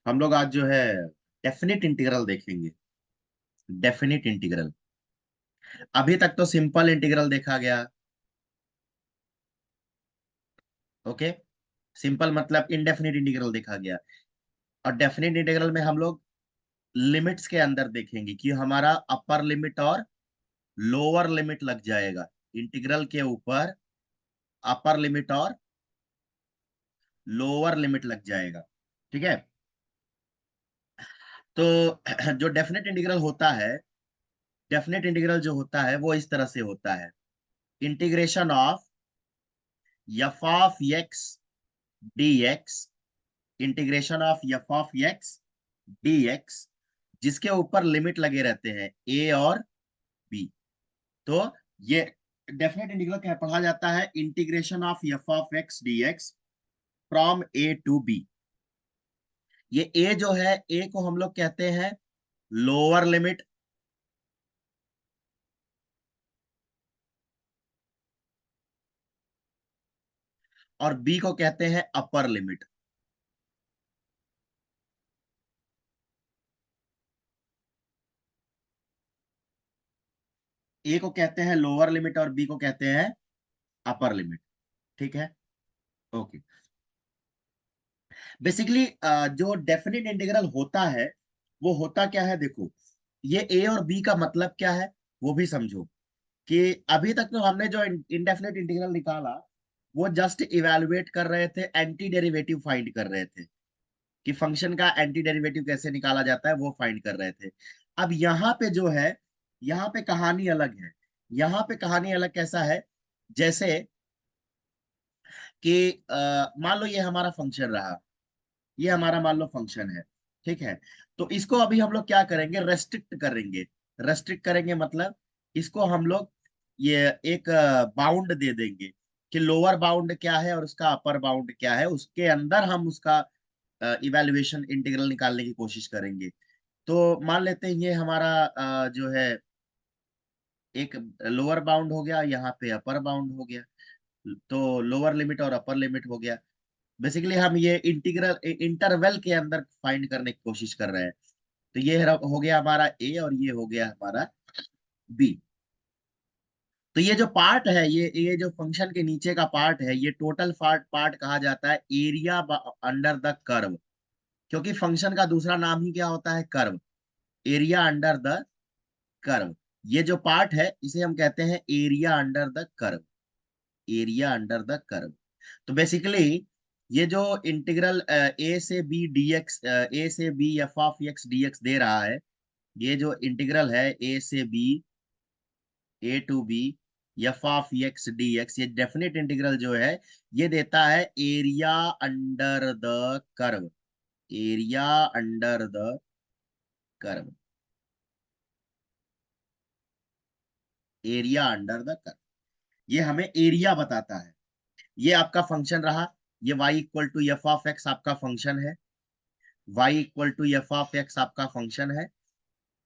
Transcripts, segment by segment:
हम लोग आज जो है डेफिनेट इंटीग्रल देखेंगे। Definite integral. अभी तक तो सिंपल इंटीग्रल देखा गया। ओके। सिंपल मतलब इनडेफिनेट इंटीग्रल देखा गया। और डेफिनेट इंटीग्रल में हम लोग लिमिट्स के अंदर देखेंगे कि हमारा अपर लिमिट और लोअर लिमिट लग जाएगा। इंटीग्रल के ऊपर अपर लिमिट और लोअर लिमिट लग जाएगा। ठीक है। तो जो डेफिनेट इंटीग्रल होता है, डेफिनेट इंटीग्रल जो होता है वो इस तरह से होता है। Integration of f of x D x. Integration of f of x D x, जिसके ऊपर लिमिट लगे रहते हैं ए और बी। तो ये डेफिनेट इंटीग्रल क्या पढ़ा जाता है? Integration of f of x D x from a to b. ये ए जो है, ए को हम लोग कहते हैं लोअर लिमिट, और बी को कहते हैं अपर लिमिट। ए को कहते हैं लोअर लिमिट और बी को कहते हैं अपर लिमिट। ठीक है। ओके। बेसिकली जो डेफिनेट इंटीग्रल होता है वो होता क्या है, देखो। ये ए और बी का मतलब क्या है वो भी समझो। कि अभी तक तो हमने जो इंडेफिनेट इंटीग्रल निकाला वो जस्ट इवेलुएट कर रहे थे, एंटी डेरिवेटिव फाइंड कर रहे थे कि फंक्शन का एंटी डेरिवेटिव कैसे निकाला जाता है, वो फाइंड कर रहे थे। अब यहाँ पे जो है, यहाँ पे कहानी अलग है। यहाँ पे कहानी अलग कैसा है? जैसे कि मान लो ये हमारा फंक्शन रहा, ये हमारा मान लो फंक्शन है। ठीक है। तो इसको अभी हम लोग क्या करेंगे? रेस्ट्रिक्ट करेंगे। रेस्ट्रिक्ट करेंगे मतलब इसको हम लोग ये एक बाउंड दे देंगे कि लोअर बाउंड क्या है और उसका अपर बाउंड क्या है, उसके अंदर हम उसका इवेल्युएशन इंटीग्रल निकालने की कोशिश करेंगे। तो मान लेते हैं ये हमारा जो है एक लोअर बाउंड हो गया, यहाँ पे अपर बाउंड हो गया। तो लोअर लिमिट और अपर लिमिट हो गया। बेसिकली हम ये इंटीग्रल इंटरवल के अंदर फाइंड करने की कोशिश कर रहे हैं। तो ये हो गया हमारा ए और ये हो गया हमारा बी। तो ये जो पार्ट है, ये जो फंक्शन के नीचे का पार्ट है, ये टोटल पार्ट पार्ट कहा जाता है एरिया अंडर द कर्व। क्योंकि फंक्शन का दूसरा नाम ही क्या होता है? Curve. Area under the curve. ये जो पार्ट है इसे हम कहते हैं area under the curve. Area under the curve. तो बेसिकली ये जो इंटीग्रल ए से बी डी एक्स, ए से B F of x D X दे रहा है, ये जो इंटीग्रल है ए से B, A to B F of x D X, ये डेफिनेट इंटीग्रल जो है ये देता है area under the curve. Area under the curve. Area under the curve, ये हमें एरिया बताता है। ये आपका फंक्शन रहा। ये y equal to f of x आपका फंक्शन है। y equal to f of x आपका फंक्शन है।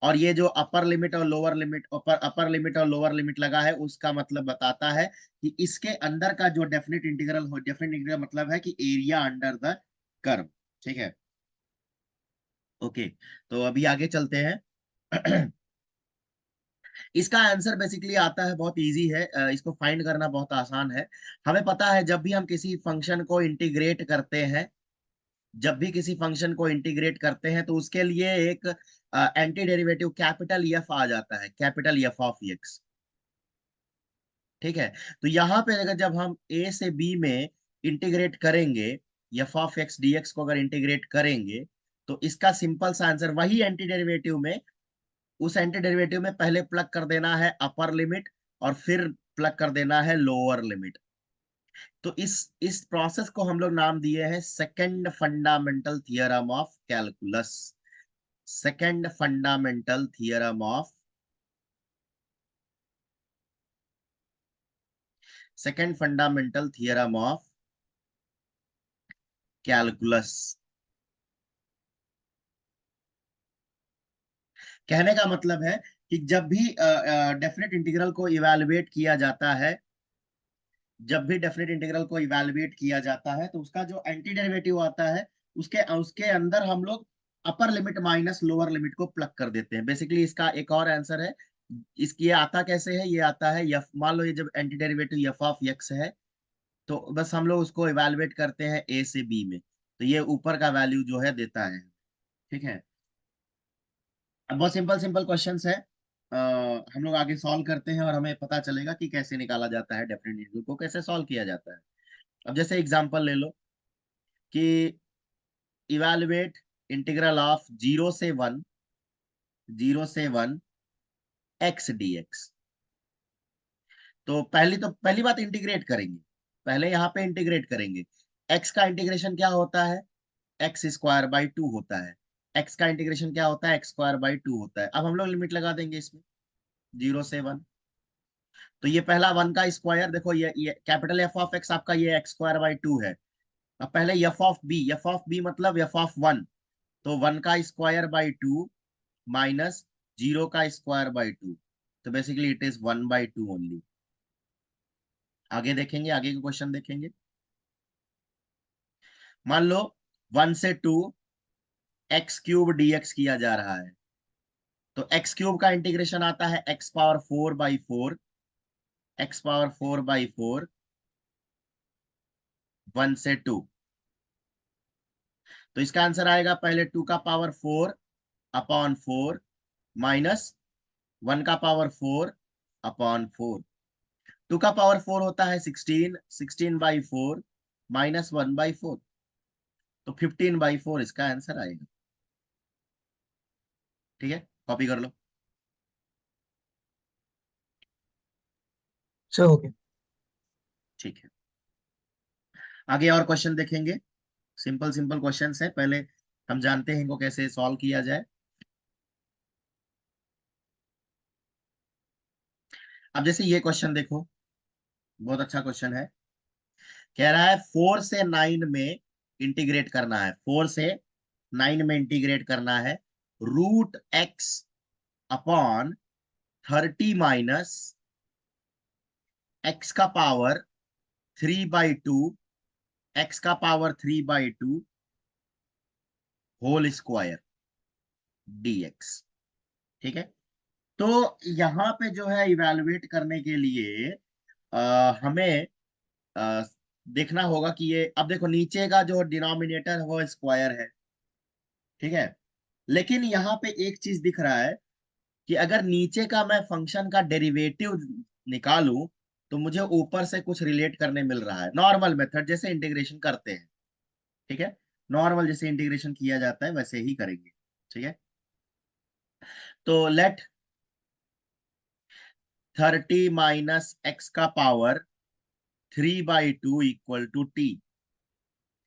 और ये जो अपर लिमिट और लोअर लिमिट, अपर लिमिट और लोअर लिमिट लगा है, उसका मतलब बताता है कि इसके अंदर का जो डेफिनेट इंटीग्रल हो, डेफिनेट इंटीग्रल मतलब है कि एरिया अंडर द कर्व। ठीक है। ओके। तो अभी आगे चलते हैं। इसका आंसर बेसिकली आता है, बहुत इजी है। इसको फाइंड करना बहुत आसान है। हमें पता है जब भी हम किसी फंक्शन को इंटीग्रेट करते हैं, जब भी किसी फंक्शन को इंटीग्रेट करते हैं तो उसके लिए एक एंटी डेरिवेटिव कैपिटल एफ आ जाता है, कैपिटल एफ ऑफ एक्स। ठीक है। तो यहाँ पे अगर जब हम ए से बी में इंटीग्रेट करेंगे, F of x D x को अगर इंटीग्रेट करेंगे, तो इसका सिंपल सा आंसर वही एंटी डेरिवेटिव में, उस एंटी डेरिवेटिव में पहले प्लग कर देना है अपर लिमिट और फिर प्लग कर देना है लोअर लिमिट। तो इस प्रोसेस को हम लोग नाम दिए हैं second fundamental theorem of calculus. Second fundamental theorem of, second fundamental theorem of calculus. कहने का मतलब है कि जब भी डेफिनेट इंटीग्रल को इवेलुएट किया जाता है, जब भी डेफिनेट इंटीग्रल को इवेलुएट किया जाता है तो उसका जो एंटी डेरिवेटिव आता है उसके उसके अंदर हम लोग upper limit minus lower limit को प्लग कर देते हैं। बेसिकली इसका एक और आंसर है। इसकी ये आता कैसे है, ये आता है यफ, मान लो ये जब anti derivative F of x है, तो बस हम लोग उसको इवेलुएट करते हैं ए से बी में, तो ये ऊपर का वैल्यू जो है देता है। ठीक है, अब बहुत सिंपल सिंपल क्वेश्चंस है, हम लोग आगे सॉल्व करते हैं और हमें पता चलेगा कि कैसे निकाला जाता है, डेफिनेट इंटीग्रल को कैसे सॉल्व किया जाता है। अब जैसे एग्जांपल ले लो कि इवेलुएट इंटीग्रल ऑफ 0 से 1 एक्स डी एक्स। तो पहली बात इंटीग्रेट करेंगे, पहले यहाँ पे इंटीग्रेट करेंगे। एक्स का इंटीग्रेशन क्या होता है, एक्स स्क्वायर बाई टू होता है। एक्स का इंटीग्रेशन क्या होता है, एक्स स्क्वायर बाई टू होता है। अब हम लोग लिमिट लगा देंगे इसमें 0 से 1। तो ये पहला 1 का स्क्वायर देखो, ये कैपिटल एफ ऑफ एक्स आपका ये एक्स स्क्वायर बाई टू है। अब पहले एफ ऑफ बी मतलब एफ ऑफ 1, तो 1 का स्क्वायर बाई टू माइनस 0 का स्क्वायर बाई टू, तो बेसिकली इट इज 1/2 ओनली। आगे देखेंगे, आगे के क्वेश्चन देखेंगे। मान लो 1 से 2 एक्स क्यूब डीएक्स किया जा रहा है, तो एक्स क्यूब का इंटीग्रेशन आता है एक्स पावर 4/4, एक्स पावर 4/4 1 से 2। तो इसका आंसर आएगा पहले 2 का पावर 4/4 माइनस 1 का पावर 4/4। 2 का पावर 4 होता है 16, 16/4 माइनस 1/4, तो 15/4 इसका आंसर आएगा। ठीक है, कॉपी कर लो। सर हो गया। ठीक है, आगे और क्वेश्चन देखेंगे। सिंपल सिंपल क्वेश्चंस है, पहले हम जानते हैं इनको कैसे सॉल्व किया जाए। अब जैसे ये क्वेश्चन देखो, बहुत अच्छा क्वेश्चन है। कह रहा है 4 से 9 में इंटीग्रेट करना है, 4 से 9 में इंटीग्रेट करना है। √x अपॉन 30 माइनस एक्स का पावर 3/2, एक्स का पावर 3/2 होल स्क्वायर dx। ठीक है, तो यहाँ पे जो है इवेलुएट करने के लिए हमें अ, देखना होगा कि ये, अब देखो नीचे का जो डिनोमिनेटर है वो स्क्वायर है। ठीक है, लेकिन यहाँ पे एक चीज दिख रहा है कि अगर नीचे का मैं फंक्शन का डेरिवेटिव निकालूं, तो मुझे ऊपर से कुछ रिलेट करने मिल रहा है, नॉर्मल मेथड जैसे इंटीग्रेशन करते हैं। ठीक है, नॉर्मल जैसे इंटीग्रेशन किया जाता है वैसे ही करेंगे। ठीक है, तो लेट 30 माइनस एक्स का पावर 3/2 इक्वल टू टी।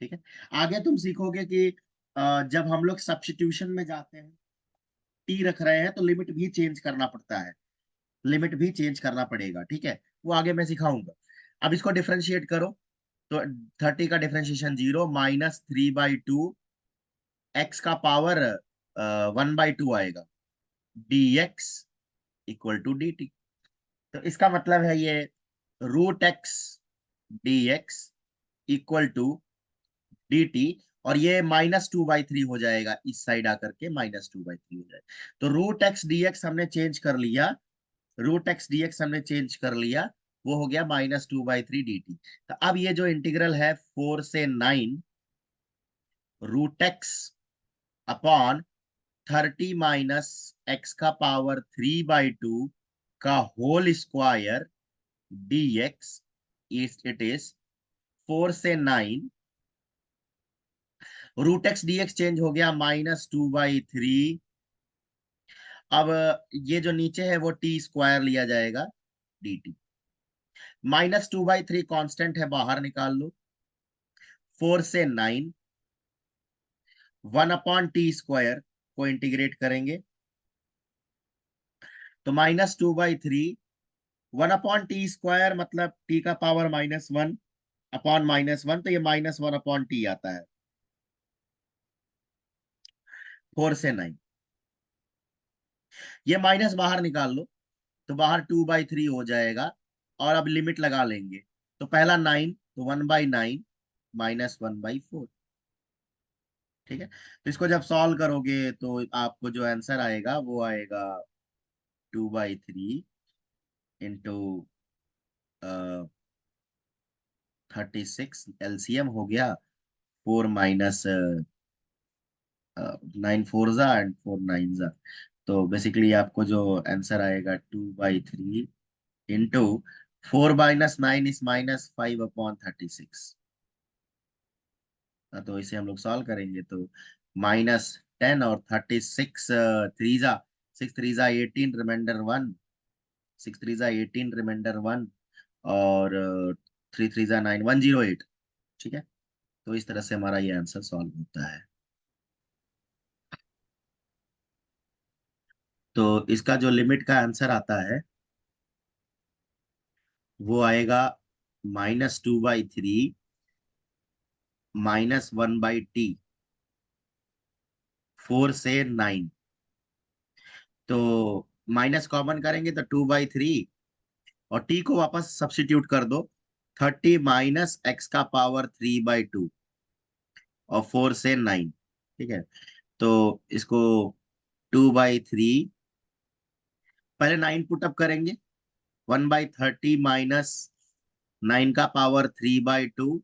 ठीक है, आगे तुम सीखोगे कि जब हम लोग सब्स्टिट्यूशन में जाते हैं, टी रख रहे हैं, तो लिमिट भी चेंज करना पड़ता है, लिमिट भी चेंज करना पड़ेगा। ठीक है, वो आगे मैं सिखाऊंगा। अब इसको डिफरेंशिएट करो, तो 30 का डिफरेंशिएशन 0 माइनस 3/2 एक्स का पावर 1/2 आएगा, dx इक्वल टू dt। तो इसका मतलब है ये √x dx equal to dt, और ये -2/3 हो जाएगा, इस साइड आकर के -2/3 हो जाएगा। तो √x dx हमने चेंज कर लिया, √x dx हमने चेंज कर लिया, वो हो गया -2/3 dt। तो अब ये जो इंटीग्रल है 4 से 9 √x अपॉन 30 माइनस एक्स का पावर 3/2 का whole square dx, it is 4 से 9 √x dx चेंज हो गया -2/3। अब ये जो नीचे है वो टी स्क्वायर लिया जाएगा dt, -2/3 कांस्टेंट है, बाहर निकाल लो। 4 से 9 1/t² को इंटीग्रेट करेंगे, तो -2/3 1/t² मतलब t का पावर -1 अपॉन -1, तो ये -1/t आता है। 4 से 9 ये माइनस बाहर निकाल लो, तो बाहर 2/3 हो जाएगा, और अब लिमिट लगा लेंगे। तो पहला 9, तो 1/9 -1/4। ठीक है, तो इसको जब सॉल्व करोगे तो आपको जो आंसर आएगा वो आएगा 2/3 इंटू 36, एलसीएम हो गया 4 माइनस 9 4 एंड 4 9 तो बेसिकली आपको जो आंसर आएगा 2/3 इंटू 4 - 9 इज -5/36। तो इसे हम लोग सॉल्व करेंगे तो -10 और 36 थ्री जा 6 3 18 रिमाइंडर 1, 6 3 18 रिमाइंडर 1 और 3 3 9 108। ठीक है, तो इस तरह से हमारा ये आंसर सॉल्व होता है। तो इसका जो लिमिट का आंसर आता है वो आएगा -2/3 -1/t, 4 से 9। तो माइनस कॉमन करेंगे तो 2/3 और टी को वापस सब्स्टिट्यूट कर दो, 30 माइनस एक्स का पावर 3/2 और 4 से 9। ठीक है, तो इसको 2/3, पहले 9 पुटअप करेंगे, 1/30 माइनस 9 का पावर 3/2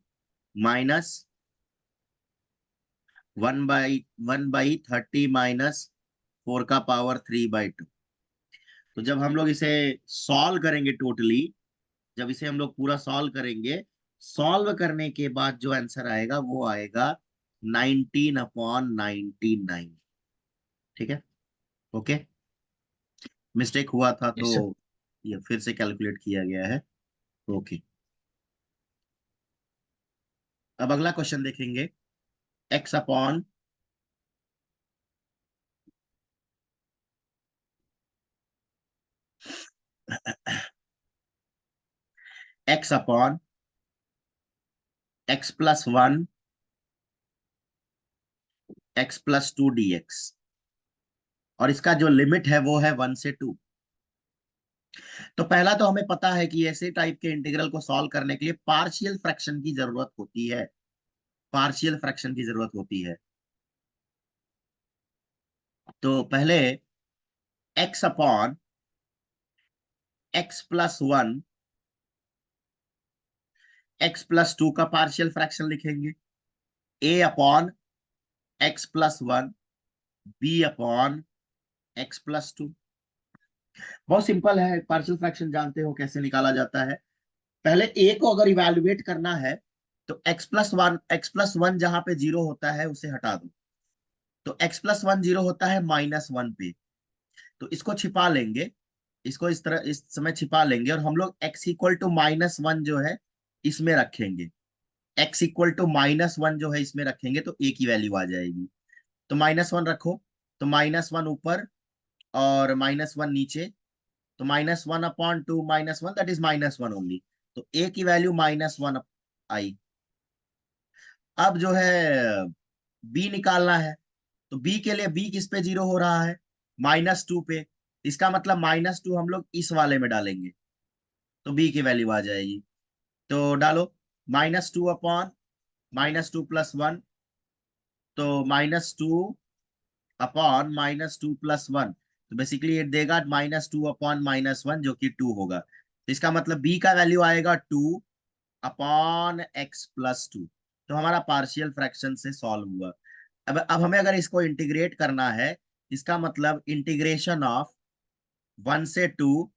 माइनस 1/30 माइनस 4 का पावर 3/2। तो जब हम लोग इसे सॉल्व करेंगे टोटली, जब इसे हम लोग पूरा सॉल्व करेंगे, सॉल्व करने के बाद जो आंसर आएगा वो आएगा 19/99। ठीक है, ओके, मिस्टेक हुआ था तो यस सर। ये फिर से कैलकुलेट किया गया है। ओके, अब अगला क्वेश्चन देखेंगे। X upon x upon x+1 x+2 dx, और इसका जो लिमिट है वो है 1 से 2। तो पहला तो हमें पता है कि ऐसे टाइप के इंटीग्रल को सॉल्व करने के लिए पार्शियल फ्रैक्शन की जरूरत होती है, पार्शियल फ्रैक्शन की जरूरत होती है। तो पहले x अपॉन x+1 x+2 का पार्शियल फ्रैक्शन लिखेंगे, a upon x+1 b upon x+2। बहुत सिंपल है, पार्शियल फ्रैक्शन जानते हो कैसे निकाला जाता है। पहले a को अगर इवेल्युएट करना है तो x+1 जहां पे 0 होता है उसे हटा दो, तो x+1 0 होता है -1 पे, तो इसको छिपा लेंगे, इसको इस तरह इस समय छिपा लेंगे और हम लोग x=-1 जो है इसमें रखेंगे, x=-1 जो है इसमें रखेंगे तो a की वैल्यू आ जाएगी। तो -1 रखो, तो -1 ऊपर और -1 नीचे, तो -1/2 -1 दैट इज -1 ओनली, तो a की वैल्यू -1 आई। अब जो है b निकालना है, तो b के लिए b किस पे 0 हो रहा है, -2 पे, इसका मतलब -2 हम लोग इस वाले में डालेंगे तो b की वैल्यू आ जाएगी। तो डालो -2 अपॉन -2+1, तो -2 अपॉन -2+1, तो बेसिकली ये देगा -2 अपॉन -1 जो कि 2 होगा, तो इसका मतलब b का वैल्यू आएगा 2/x+2। तो हमारा पार्शियल फ्रैक्शन से सॉल्व हुआ। अब हमें अगर इसको इंटीग्रेट करना है, इसका मतलब इंटीग्रेशन ऑफ 1 से 2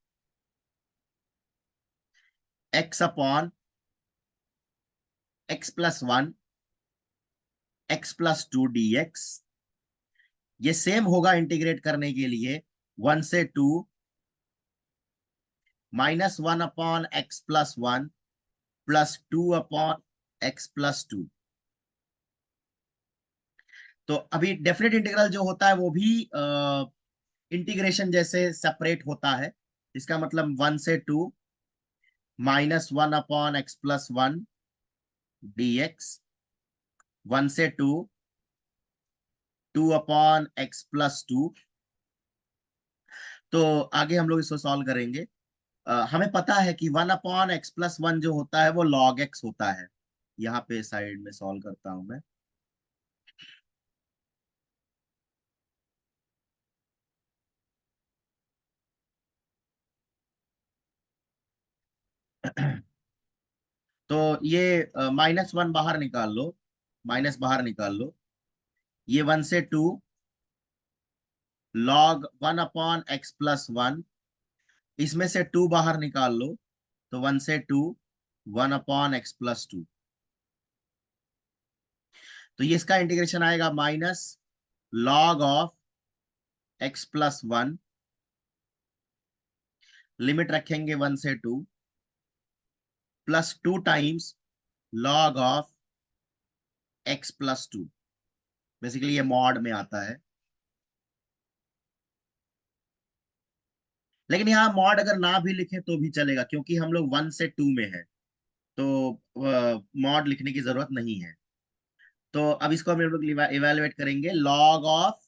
x upon x+1 x+2 dx, ये सेम होगा इंटीग्रेट करने के लिए 1 से 2 -1/x+1 +2/x+2। तो अभी डेफिनेट इंटीग्रल जो होता है वो भी इंटीग्रेशन जैसे सेपरेट होता है, इसका मतलब 1 से 2 -1/x+1 dx, 1 से 2 2/x+2। तो आगे हम लोग इसको सॉल्व करेंगे। हमें पता है कि 1/x+1 जो होता है वो log x होता है। यहाँ पे साइड में सॉल्व करता हूं मैं। तो ये -1 बाहर निकाल लो, माइनस बाहर निकाल लो, ये 1 से 2 log 1/x+1, इसमें से 2 बाहर निकाल लो, तो 1 से 2 1/x+2। तो ये इसका इंटीग्रेशन आएगा -log of x+1, लिमिट रखेंगे 1 से 2, +2 times log of x+2। Basically ये मॉड में आता है, लेकिन यहाँ मॉड अगर ना भी लिखे तो भी चलेगा, क्योंकि हम लोग 1 से 2 में है, तो मॉड लिखने की जरूरत नहीं है। तो अब इसको हम लोग इवेलुएट करेंगे। लॉग ऑफ,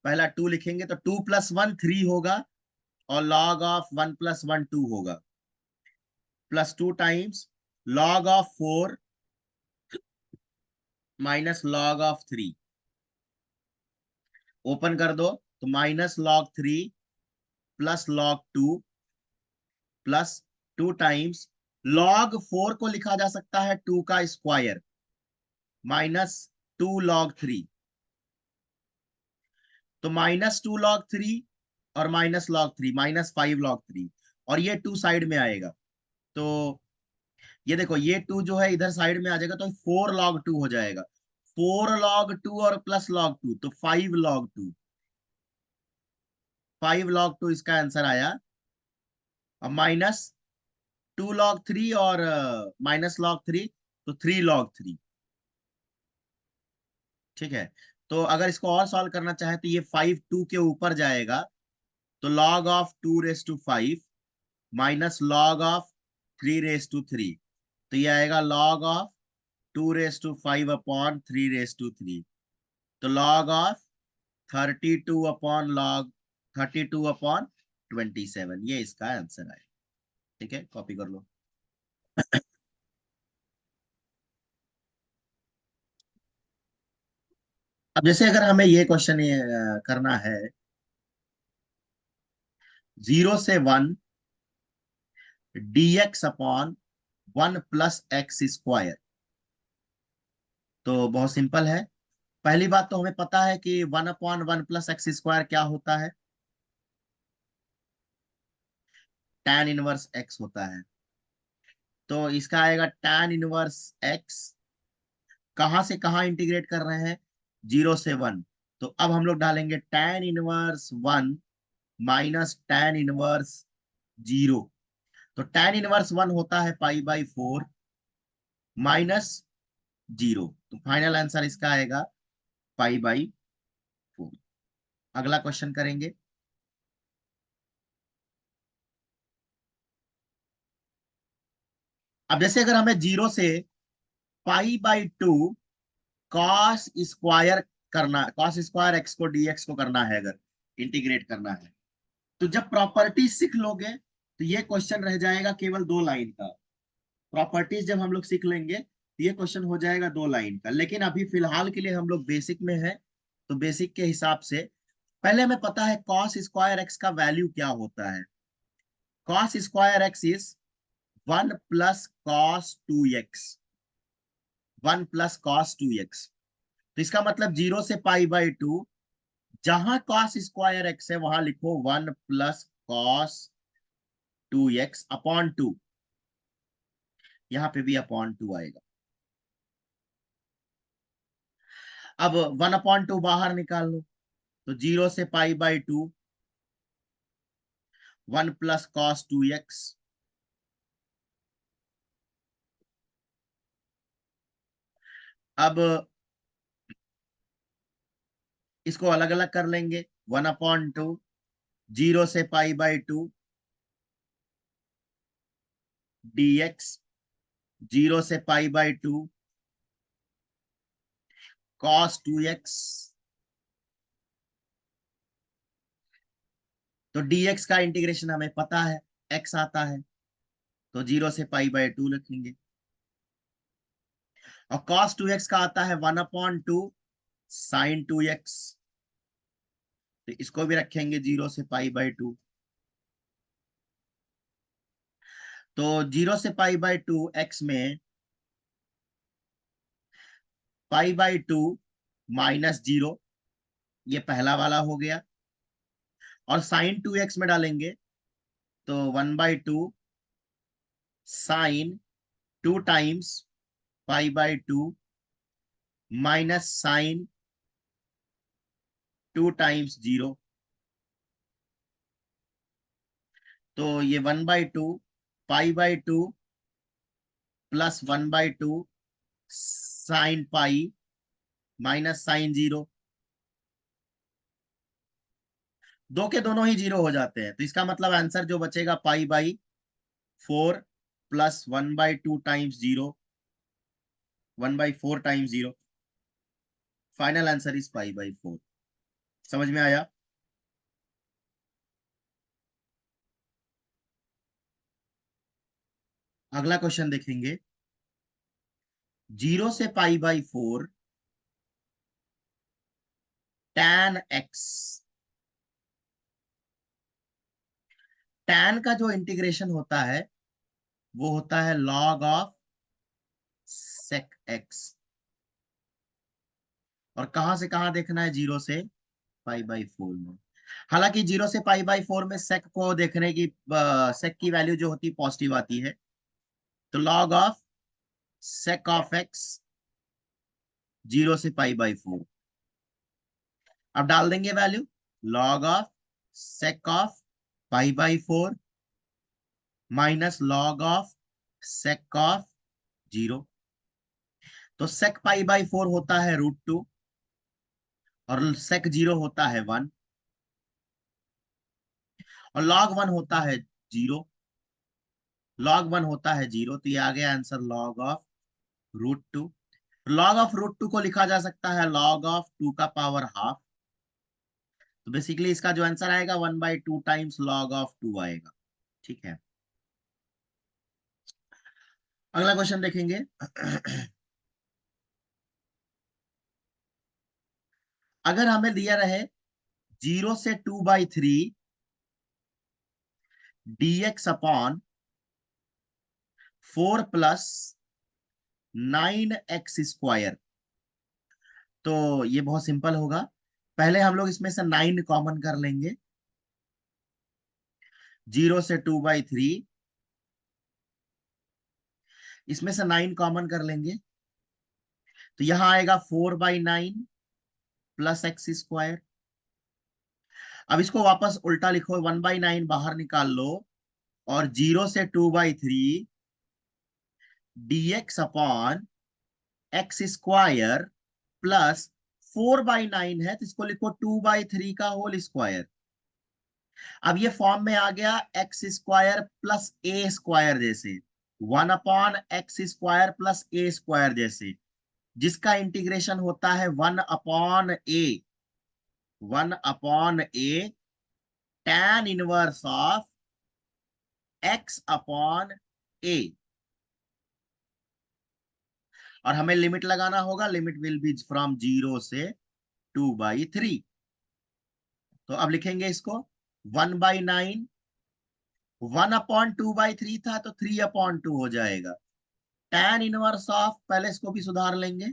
पहला 2 लिखेंगे तो 2 + 1 3 होगा, और लॉग ऑफ 1 + 1 2 होगा, +2 times log of 4 -log of 3। Open कर दो, तो -log 3 +log 2 +2 टाइम्स log 4 को लिखा जा सकता है 2 का स्क्वायर -2 log 3। तो -2 log 3 और -log 3 -5 log 3, और ये 2 साइड में आएगा। तो ये देखो, ये 2 जो है इधर साइड में आ जाएगा, तो 4 log 2 हो जाएगा। 4 log 2 और +log 2, तो 5 log 2। 5 log 2 इसका आंसर आया। अब -2 log 3 और -log 3, तो 3 log 3। ठीक है। तो अगर इसको और सॉल्व करना चाहे तो ये 5 2 के ऊपर जाएगा, तो log of 2⁵ -log of 3⁵ तो ये आएगा log of 2⁵ तो log32/log 32/27, ये इसका आंसर है। ठीक है, कॉपी कर लो। अब जैसे अगर हमें ये क्वेश्चन करना है, 0 से 1 dx/1 + x²। तो बहुत सिंपल है। पहली बात तो हमें पता है कि 1/1 + x² क्या होता है, tan−1x होता है। तो इसका आएगा tan−1x। कहां से कहां इंटीग्रेट कर रहे हैं, 0 से 1। तो अब हम लोग डालेंगे tan−1 -tan−1 0। तो tan−1 होता है π/4 -0। तो फाइनल आंसर इसका आएगा π/4। अगला क्वेश्चन करेंगे। अब जैसे अगर हमें 0 से π/2 cos² करना, cos² x को dx को करना है, अगर इंटीग्रेट करना है, तो जब प्रॉपर्टी सीख लोगे तो ये क्वेश्चन रह जाएगा केवल 2 लाइन का। प्रॉपर्टीज जब हम लोग सीख लेंगे तो ये क्वेश्चन हो जाएगा 2 लाइन का। लेकिन अभी फिलहाल के लिए हम लोग बेसिक में है, तो बेसिक के हिसाब से पहले हमें पता है cos² x का वैल्यू क्या होता है। cos² x is 1 + cos 2x। 1 + cos 2x। तो इसका मतलब 0 से π/2, जहां cos² x है वहां लिखो 1 + cos 2x/2। यहाँ पे भी /2 आएगा। अब 1/2 बाहर निकाल लो, तो 0 से π/2 1 + cos 2x। अब इसको अलग अलग कर लेंगे। 1/2 0 से π/2 dx, 0 से π/2 cos 2x। तो dx का इंटीग्रेशन हमें पता है, x आता है, तो 0 से π/2 लिखेंगे। और cos 2x का आता है 1/2 sin 2x, तो इसको भी रखेंगे 0 से π/2। तो 0 से π/2 x में π/2 -0, ये पहला वाला हो गया। और sin 2x में डालेंगे तो 1/2 sin 2 times π/2 minus sin 2 times 0। तो ये 1/2 π/2 प्लस 1/2 sin π माइनस sin 0। दो के दोनों ही 0 हो जाते हैं, तो इसका मतलब आंसर जो बचेगा π/4 plus 1/2 times 0, 1/4 times 0। Final answer is π/4। समझ में आया? अगला क्वेश्चन देखेंगे। 0 से π/4 tan x। tan का जो इंटीग्रेशन होता है वो होता है log ऑफ sec x। और कहां से कहां देखना है? 0 से π/4 में। हालांकि 0 से π/4 में सेक को देखने की सेक की वैल्यू जो होती है पॉजिटिव आती है, तो log of sec of x 0 से π/4। अब डाल देंगे value log of sec of π/4 minus log of sec of 0। तो sec π/4 होता है √2 और sec 0 होता है 1 और log 1 होता है 0। log 1 होता है 0, तो ये आ गया answer log of √2। log of √2 को लिखा जा सकता है log ऑफ 2 का पावर हाफ। तो बेसिकली इसका जो आंसर आएगा 1/2 टाइम्स log ऑफ 2 आएगा। ठीक है, अगला क्वेश्चन देखेंगे। अगर हमें दिया रहे 0 से 2/3 dx अपॉन 4 प्लस 9x², तो ये बहुत सिंपल होगा। पहले हम लोग इसमें से 9 कॉमन कर लेंगे। 0 से 2/3, इसमें से 9 कॉमन कर लेंगे तो यहां आएगा 4/9 प्लस x²। अब इसको वापस उल्टा लिखो, 1/9 बाहर निकाल लो और 0 से 2/3 dx अपॉन x² प्लस 4/9 है तो इसको लिखो 2/3 का होल स्क्वायर। अब ये फॉर्म में आ गया x² प्लस a² जैसे, 1/x² प्लस a² जैसे, जिसका इंटीग्रेशन होता है 1/a tan inverse of x/a। और हमें लिमिट लगाना होगा, लिमिट विल बी फ्रॉम 0 से 2/3। तो अब लिखेंगे इसको 1/9, 1/2/3 था तो 3/2 हो जाएगा। tan इनवर्स ऑफ, पहले इसको भी सुधार लेंगे,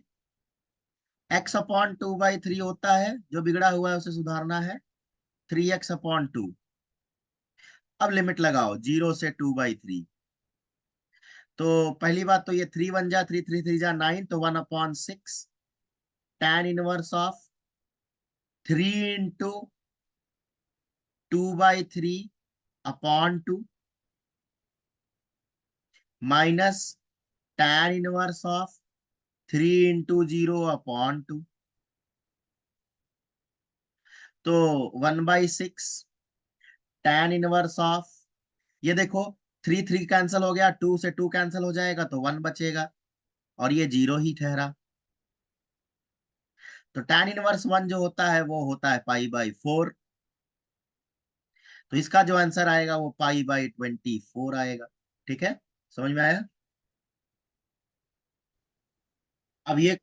x/2/3 होता है, जो बिगड़ा हुआ है उसे सुधारना है, 3x/2। अब लिमिट लगाओ 0 से 2/3। तो पहली बात तो ये 3 बन जा, 3 3 3 जा 9, तो 1/6 tan inverse of 3 × 2/3/2 minus tan inverse of 3 × 0/2। तो 1/6 tan इनवर्स ऑफ, ये देखो 3 3 कैंसिल हो गया, 2 से 2 कैंसिल हो जाएगा तो 1 बचेगा और ये 0 ही ठहरा। तो tan इनवर्स 1 जो होता है वो होता है π/4। तो इसका जो आंसर आएगा वो π/24 आएगा। ठीक है, समझ में आया? अब ये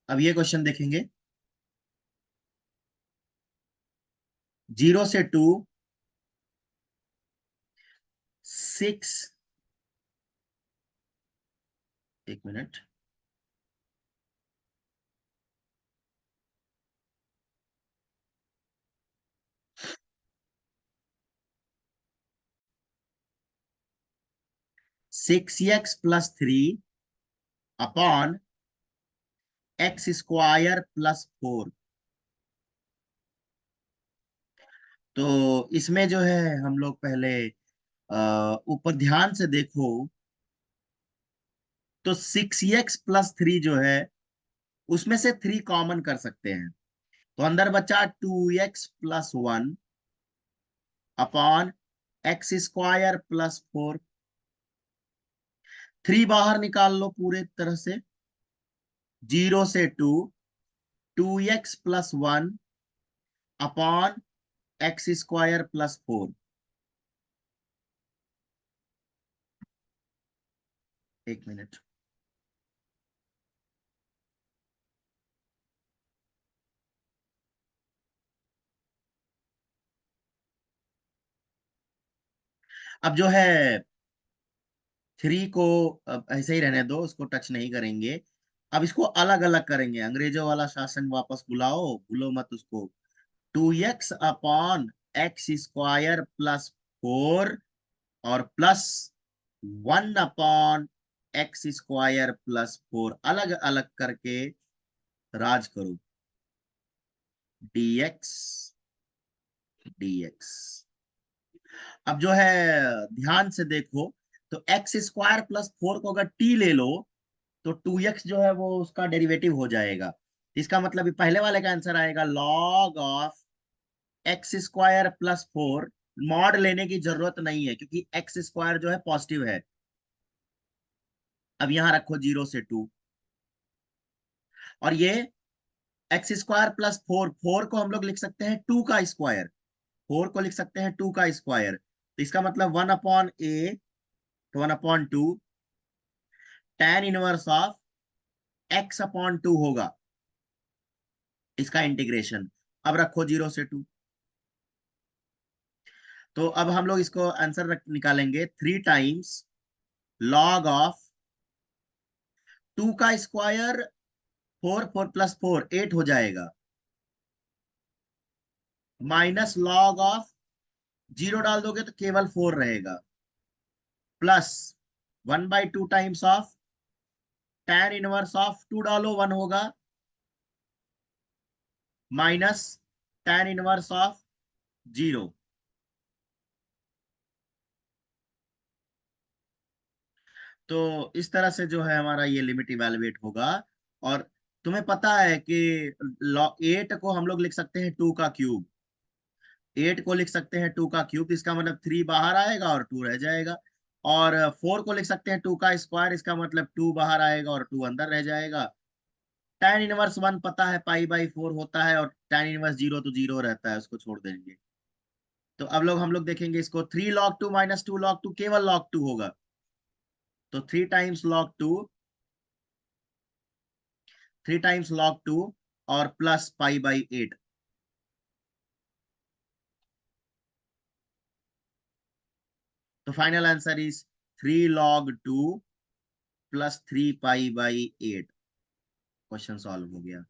अब ये क्वेश्चन देखेंगे। 0 से 2 6 एक minute. Six x plus three upon x square plus four. तो इसमें जो है हम लोग पहले ऊपर ध्यान से देखो, तो सिक्स एक्स प्लस थ्री जो है उसमें से थ्री कॉमन कर सकते हैं। तो अंदर बचा two x plus one upon x square plus four. Three बाहर निकाल लो पूरे तरह से, जीरो से two, two x plus one upon x square plus four. एक मिनट। अब जो है थ्री को अब ऐसे ही रहने दो, उसको टच नहीं करेंगे। अब इसको अलग अलग करेंगे, अंग्रेजों वाला शासन वापस बुलाओ, भूलो मत उसको। Two X upon x square plus four और plus one upon x square plus four, अलग अलग करके राज करो। dx dx। अब जो है ध्यान से देखो, तो एक्स स्क्वायर प्लस फोर को अगर टी ले लो तो टू एक्स जो है वो उसका डेरिवेटिव हो जाएगा। इसका मतलब ये पहले वाले का आंसर आएगा log of x square plus four. Mod लेने की जरूरत नहीं है क्योंकि एक्स स्क्वायर जो है पॉजिटिव है। अब यहां रखो जीरो से टू, और ये x square plus four, four को हम लोग लिख सकते हैं टू का स्क्वायर, फोर को लिख सकते हैं टू का स्क्वायर। तो इसका मतलब one upon A, one upon two, tan inverse of x upon two होगा इसका इंटीग्रेशन। अब रखो जीरो से टू। तो अब हम लोग इसको आंसर निकालेंगे, three times log of two का square, four, four plus four eight हो जाएगा, माइनस लॉग ऑफ, जीरो डाल दोगे तो केवल फोर रहेगा, plus one by two times of tan inverse of two डालो वन होगा, minus tan inverse of zero. तो इस तरह से जो है हमारा ये लिमिट इवेलुएट होगा। और तुम्हें पता है कि एट को हम लोग लिख सकते हैं टू का क्यूब, एट को लिख सकते हैं टू का क्यूब, इसका मतलब थ्री बाहर आएगा और टू रह जाएगा। और फोर को लिख सकते हैं टू का स्क्वायर, इसका मतलब टू बाहर आएगा और टू अंदर रह जाएगा। tan इनवर्स वन पता है पाई बाई फोर होता है, और tan इनवर्स जीरो तो जीरो रहता है, उसको छोड़ देंगे। तो अब लोग हम लोग देखेंगे इसको, three log two minus two log two केवल लॉग टू होगा। तो three times log two, three times log two और प्लस पाई बाई एट। तो final answer is three log two plus three pi by eight. Question solve हो गया।